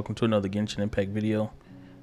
welcome to another Genshin Impact video.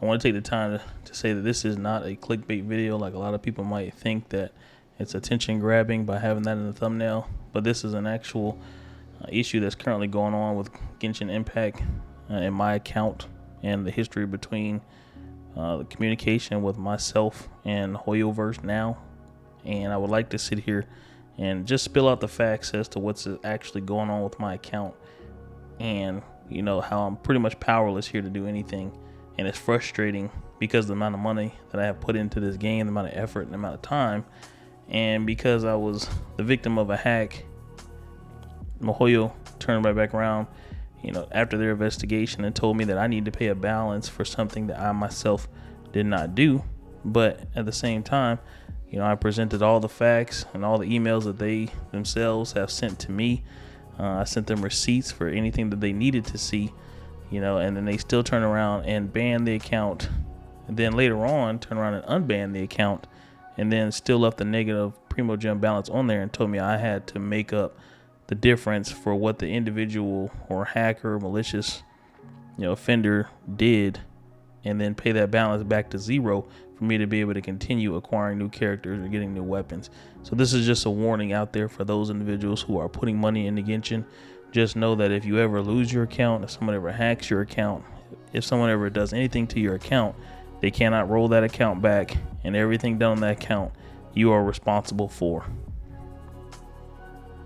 I want to take the time to say that this is not a clickbait video like a lot of people might think, that it's attention grabbing by having that in the thumbnail, but this is an actual issue that's currently going on with Genshin Impact in my account, and the history between the communication with myself and Hoyoverse now. And I would like to sit here and just spill out the facts as to what's actually going on with my account, and how I'm pretty much powerless here to do anything. And it's frustrating because the amount of money that I have put into this game, the amount of effort and the amount of time, and because I was the victim of a hack, MiHoYo turned right back around after their investigation and told me that I need to pay a balance for something that I myself did not do. But at the same time, I presented all the facts and all the emails that they themselves have sent to me. I sent them receipts for anything that they needed to see, and then they still turn around and ban the account, and then later on turn around and unban the account, and then still left the negative Primogem balance on there and told me I had to make up the difference for what the individual or hacker, malicious, offender did, and then pay that balance back to zero for me to be able to continue acquiring new characters or getting new weapons. So this is just a warning out there for those individuals who are putting money into Genshin. Just know that if you ever lose your account, if someone ever hacks your account, if someone ever does anything to your account, they cannot roll that account back, and everything done on that account you are responsible for.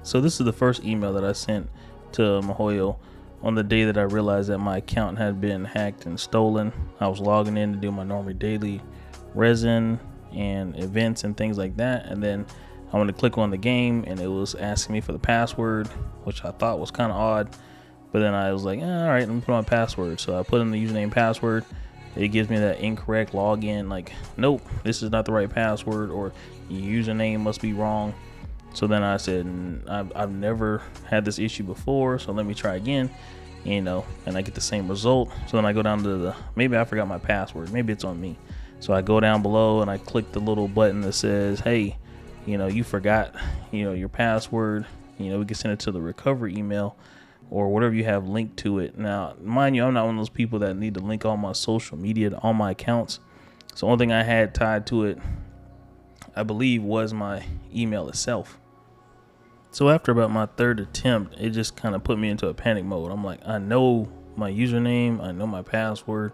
So this is the first email that I sent to MiHoYo on the day that I realized that my account had been hacked and stolen. I was logging in to do my normal daily resin and events and things like that, and then I went to click on the game and it was asking me for the password, which I thought was kind of odd, but then I was like, all right, let me put my password. So I put in the username password. It gives me that incorrect login, like, nope, this is not the right password, or your username must be wrong. So then I said, I've never had this issue before, so let me try again, and I get the same result. So then I go down to maybe I forgot my password, maybe it's on me. So I go down below and I click the little button that says, hey, you forgot, your password, we can send it to the recovery email or whatever you have linked to it. Now, mind you, I'm not one of those people that need to link all my social media to all my accounts. So the only thing I had tied to it, I believe, was my email itself. So after about my third attempt, it just kind of put me into a panic mode. I'm like, I know my username, I know my password,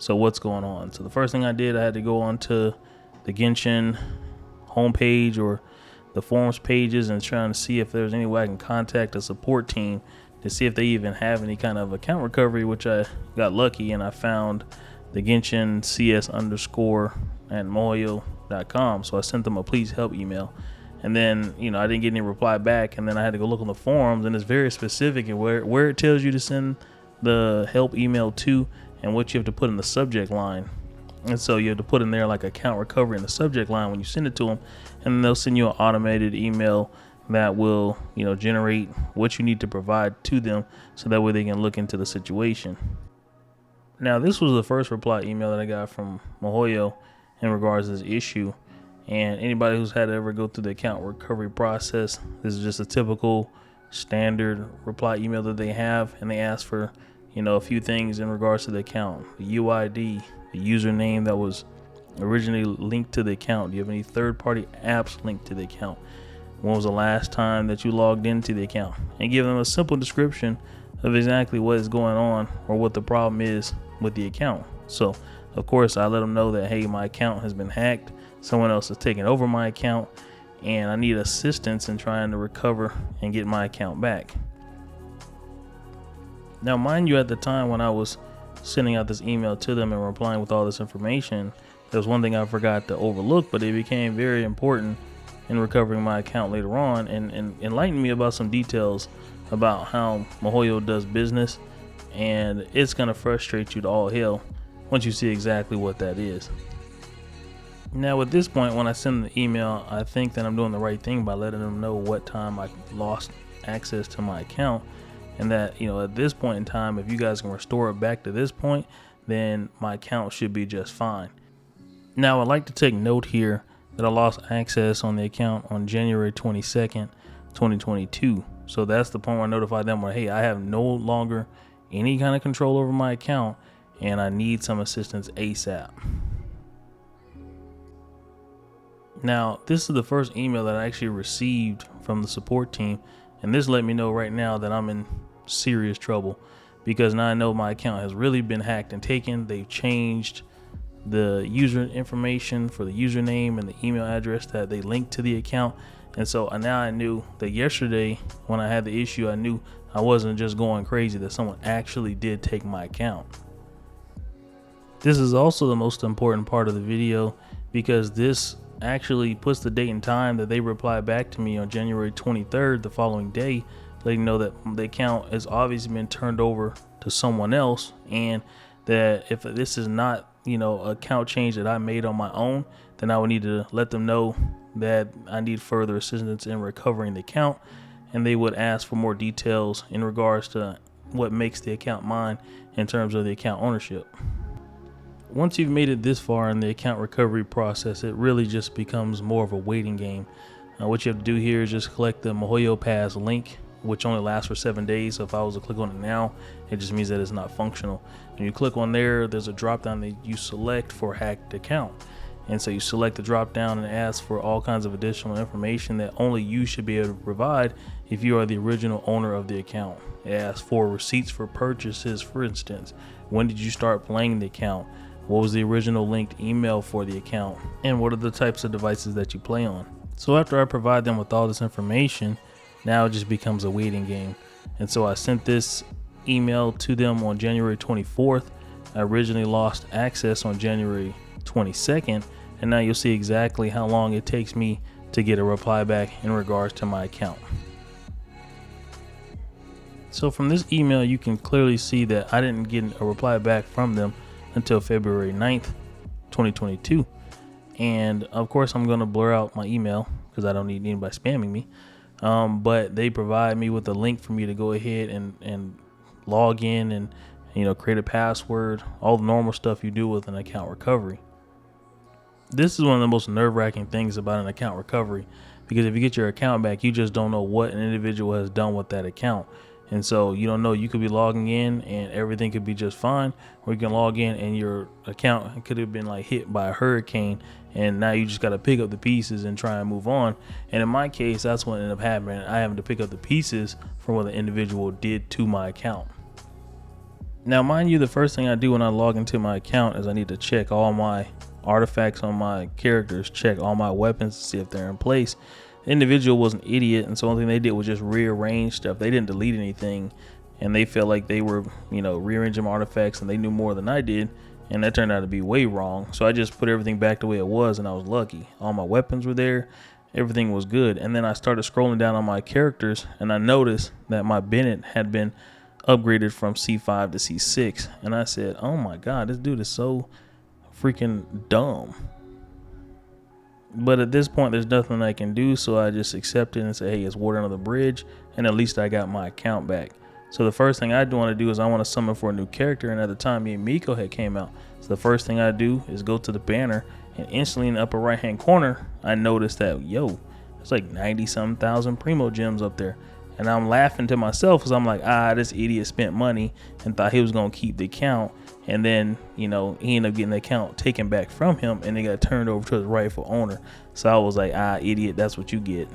so what's going on? So the first thing I did, I had to go onto the Genshin homepage or the forums pages and trying to see if there's any way I can contact a support team to see if they even have any kind of account recovery, which I got lucky and I found the Genshin CS _ at mihoyo.com. So I sent them a please help email. And then, I didn't get any reply back. And then I had to go look on the forums, and it's very specific and where it tells you to send the help email to and what you have to put in the subject line. And so you have to put in there like account recovery in the subject line when you send it to them, and then they'll send you an automated email that will, generate what you need to provide to them so that way they can look into the situation. Now, this was the first reply email that I got from MiHoYo in regards to this issue. And anybody who's had to ever go through the account recovery process, this is just a typical standard reply email that they have, and they ask for, a few things in regards to the account: the UID, the username that was originally linked to the account. Do you have any third-party apps linked to the account? When was the last time that you logged into the account? And give them a simple description of exactly what is going on or what the problem is with the account. So, of course, I let them know that, hey, my account has been hacked. Someone else has taken over my account, and I need assistance in trying to recover and get my account back. Now, mind you, at the time when I was sending out this email to them and replying with all this information, there was one thing I forgot to overlook, but it became very important in recovering my account later on, and enlightened me about some details about how MiHoYo does business, and it's going to frustrate you to all hell once you see exactly what that is. Now, at this point, when I send the email, I think that I'm doing the right thing by letting them know what time I lost access to my account, and that, at this point in time, if you guys can restore it back to this point, then my account should be just fine. Now, I'd like to take note here that I lost access on the account on January 22nd, 2022. So that's the point where I notified them where, hey, I have no longer any kind of control over my account, and I need some assistance ASAP. Now, this is the first email that I actually received from the support team, and this let me know right now that I'm in serious trouble, because now I know my account has really been hacked and taken. They've changed the user information for the username and the email address that they linked to the account. And so now I knew that yesterday when I had the issue, I knew I wasn't just going crazy, that someone actually did take my account. This is also the most important part of the video, because this actually puts the date and time that they replied back to me on January 23rd, the following day, letting know that the account has obviously been turned over to someone else, and that if this is not, account change that I made on my own, then I would need to let them know that I need further assistance in recovering the account, and they would ask for more details in regards to what makes the account mine in terms of the account ownership. Once you've made it this far in the account recovery process, it really just becomes more of a waiting game. What you have to do here is just collect the MiHoYo Pass link, which only lasts for 7 days. So if I was to click on it now, it just means that it's not functional. And you click on there, there's a drop down that you select for hacked account. And so you select the drop down and it asks for all kinds of additional information that only you should be able to provide if you are the original owner of the account. It asks for receipts for purchases, for instance. When did you start playing the account? What was the original linked email for the account? And what are the types of devices that you play on? So after I provide them with all this information, now it just becomes a waiting game. And so I sent this email to them on January 24th. I originally lost access on January 22nd. And now you'll see exactly how long it takes me to get a reply back in regards to my account. So from this email, you can clearly see that I didn't get a reply back from them until February 9th, 2022. And of course, I'm going to blur out my email because I don't need anybody spamming me. But they provide me with a link for me to go ahead and log in and, create a password, all the normal stuff you do with an account recovery. This is one of the most nerve-wracking things about an account recovery, because if you get your account back, you just don't know what an individual has done with that account. And so you don't know, you could be logging in and everything could be just fine, or you can log in and your account could have been hit by a hurricane, and now you just got to pick up the pieces and try and move on. And in my case, that's what ended up happening. I having to pick up the pieces from what the individual did to my account. Now, mind you, the first thing I do when I log into my account is I need to check all my artifacts on my characters, check all my weapons to see if they're in place. The individual was an idiot, and so the only thing they did was just rearrange stuff. They didn't delete anything, and they felt like they were, rearranging my artifacts, and they knew more than I did, and that turned out to be way wrong. So I just put everything back the way it was, and I was lucky. All my weapons were there, everything was good. And then I started scrolling down on my characters, and I noticed that my Bennett had been upgraded from C5 to C6, and I said, oh my god, this dude is so freaking dumb. But at this point, there's nothing I can do, so I just accept it and say, hey, it's water under the bridge, and at least I got my account back. So the first thing I want to do is I want to summon for a new character, and at the time, me and Miko had came out. So the first thing I do is go to the banner, and instantly in the upper right-hand corner, I noticed that, it's like 90-something thousand Primogems up there. And I'm laughing to myself because I'm like, this idiot spent money and thought he was going to keep the account. And then, he ended up getting the account taken back from him, and it got turned over to his rightful owner. So I was like, idiot, that's what you get.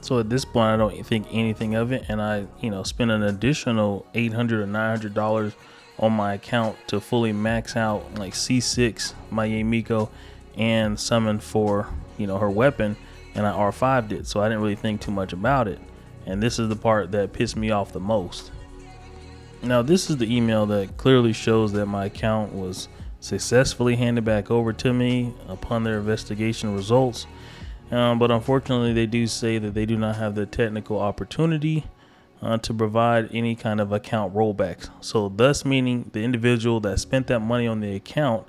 So at this point, I don't think anything of it. And I, spent an additional $800 or $900 on my account to fully max out C6, my Miko, and summon for, her weapon. And I R5'd it. So I didn't really think too much about it. And this is the part that pissed me off the most. Now, this is the email that clearly shows that my account was successfully handed back over to me upon their investigation results. But unfortunately, they do say that they do not have the technical opportunity to provide any kind of account rollbacks. So thus meaning the individual that spent that money on the account,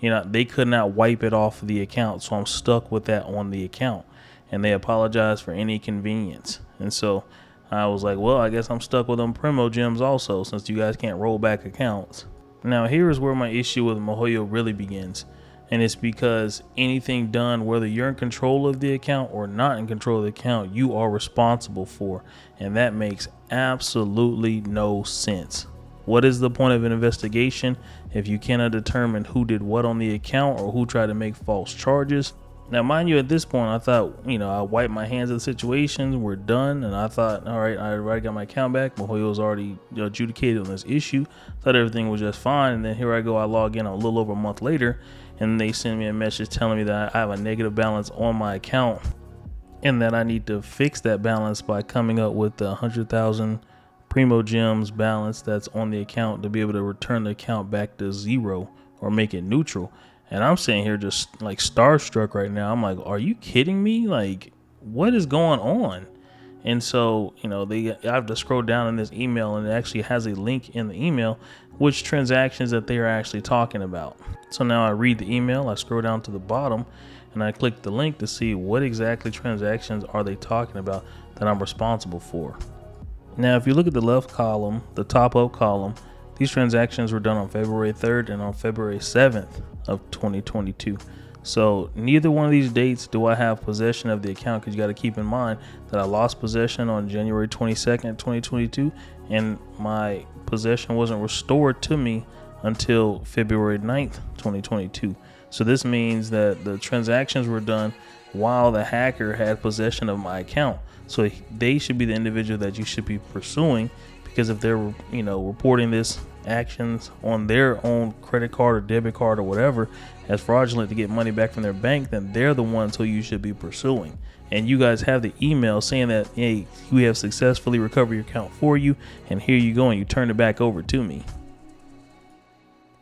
they could not wipe it off of the account. So I'm stuck with that on the account. And they apologize for any inconvenience. And so I was like, well, I guess I'm stuck with them Primogems also, since you guys can't roll back accounts. Now, here is where my issue with MiHoYo really begins. And it's because anything done, whether you're in control of the account or not in control of the account, you are responsible for. And that makes absolutely no sense. What is the point of an investigation if you cannot determine who did what on the account or who tried to make false charges? Now, mind you, at this point, I thought, I wiped my hands of the situation. We're done. And I thought, all right, I already got my account back. Mahoyo was already adjudicated on this issue. Thought everything was just fine. And then here I go. I log in a little over a month later, and they send me a message telling me that I have a negative balance on my account and that I need to fix that balance by coming up with the 100,000 Primogems balance that's on the account to be able to return the account back to zero or make it neutral. And I'm sitting here just like starstruck right now. I'm like, are you kidding me? Like, what is going on? And so, I have to scroll down in this email, and it actually has a link in the email which transactions that they are actually talking about. So now I read the email, I scroll down to the bottom, and I click the link to see what exactly transactions are they talking about that I'm responsible for. Now, if you look at the left column, the top up column, these transactions were done on February 3rd and on February 7th of 2022. So neither one of these dates do I have possession of the account, because you got to keep in mind that I lost possession on January 22nd, 2022, and my possession wasn't restored to me until February 9th, 2022. So this means that the transactions were done while the hacker had possession of my account. So they should be the individual that you should be pursuing, because if they're, reporting this actions on their own credit card or debit card or whatever as fraudulent to get money back from their bank, then they're the ones who you should be pursuing. And you guys have the email saying that, hey, we have successfully recovered your account for you, and here you go, and you turn it back over to me.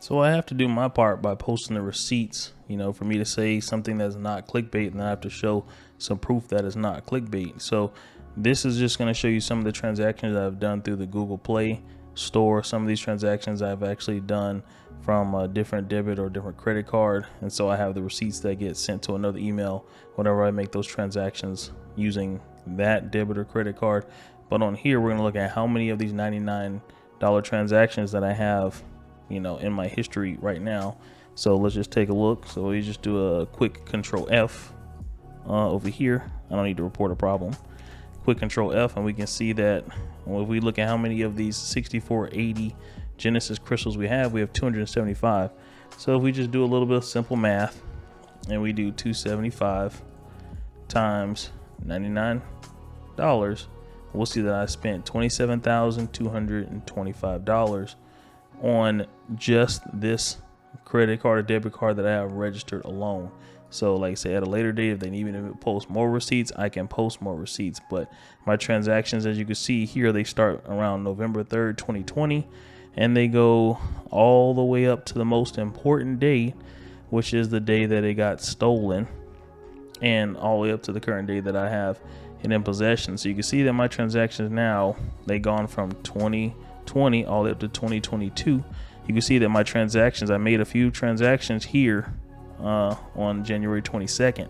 So I have to do my part by posting the receipts, for me to say something that's not clickbait, and I have to show some proof that it's not clickbait. So this is just going to show you some of the transactions I've done through the Google Play Store. Some of these transactions I've actually done from a different debit or different credit card. And so I have the receipts that get sent to another email whenever I make those transactions using that debit or credit card. But on here, we're going to look at how many of these $99 transactions that I have, in my history right now. So let's just take a look. So we just do a quick Control F over here. I don't need to report a problem. Quick Control F, and we can see that if we look at how many of these 6480 Genesis crystals we have 275. So if we just do a little bit of simple math, and we do 275 times $99, we'll see that I spent $27,225 on just this credit card or debit card that I have registered alone. So like I say, at a later date, if they need me to post more receipts, I can post more receipts. But my transactions, as you can see here, they start around November 3rd, 2020, and they go all the way up to the most important date, which is the day that it got stolen, and all the way up to the current day that I have it in possession. So you can see that my transactions now, they've gone from 2020 all the way up to 2022. You can see that my transactions, I made a few transactions here on January 22nd,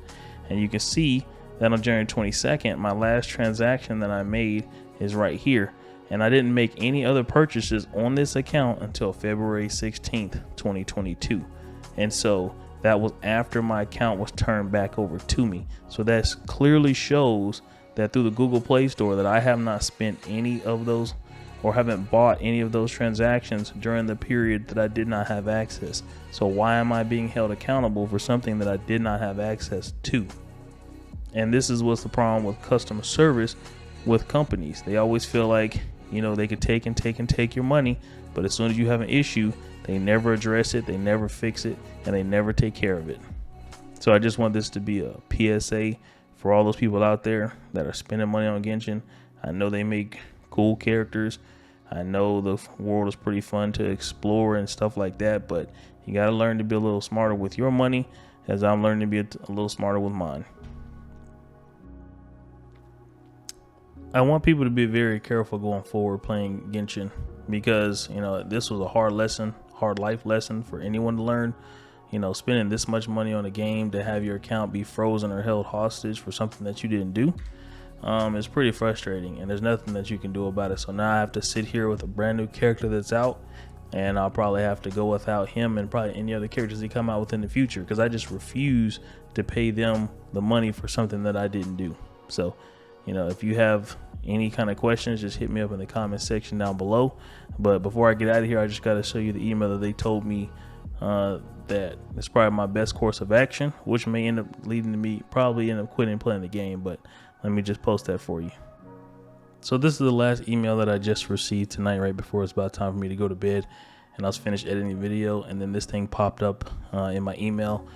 and you can see that on January 22nd, my last transaction that I made is right here, and I didn't make any other purchases on this account until February 16th, 2022. And so that was after my account was turned back over to me. So that clearly shows that through the Google Play Store that I have not spent any of those or haven't bought any of those transactions during the period that I did not have access. So why am I being held accountable for something that I did not have access to? And this is what's the problem with customer service with companies. They always feel like, they could take your money, but as soon as you have an issue, they never address it, they never fix it, and they never take care of it. So I just want this to be a PSA for all those people out there that are spending money on Genshin. I know they make cool characters. I know the world is pretty fun to explore and stuff like that, but you got to learn to be a little smarter with your money, as I'm learning to be a little smarter with mine. I want people to be very careful going forward playing Genshin, because this was a hard life lesson for anyone to learn. Spending this much money on a game to have your account be frozen or held hostage for something that you didn't do is pretty frustrating, and there's nothing that you can do about it. So now I have to sit here with a brand new character that's out, and I'll probably have to go without him and probably any other characters that come out with in the future, because I just refuse to pay them the money for something that I didn't do. So if you have any kind of questions, just hit me up in the comment section down below. But before I get out of here, I just got to show you the email that they told me that it's probably my best course of action, which may end up leading to me probably end up quitting playing the game. But let me just post that for you. So this is the last email that I just received tonight, right before it's about time for me to go to bed, and I was finished editing the video, and then this thing popped up in my email.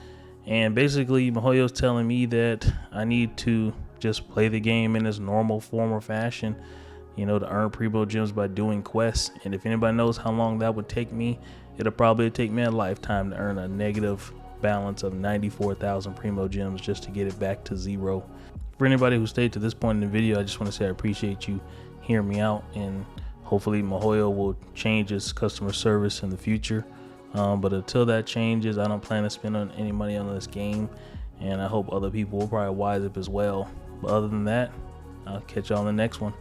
And basically MiHoYo's telling me that I need to just play the game in its normal form or fashion, to earn Primogems by doing quests. And if anybody knows how long that would take me, it'll probably take me a lifetime to earn a negative balance of 94,000 Primogems just to get it back to 0. For anybody who stayed to this point in the video, I just want to say I appreciate you hearing me out, and hopefully MiHoYo will change its customer service in the future. But until that changes, I don't plan to spend any money on this game, and I hope other people will probably wise up as well. But other than that, I'll catch y'all on the next one.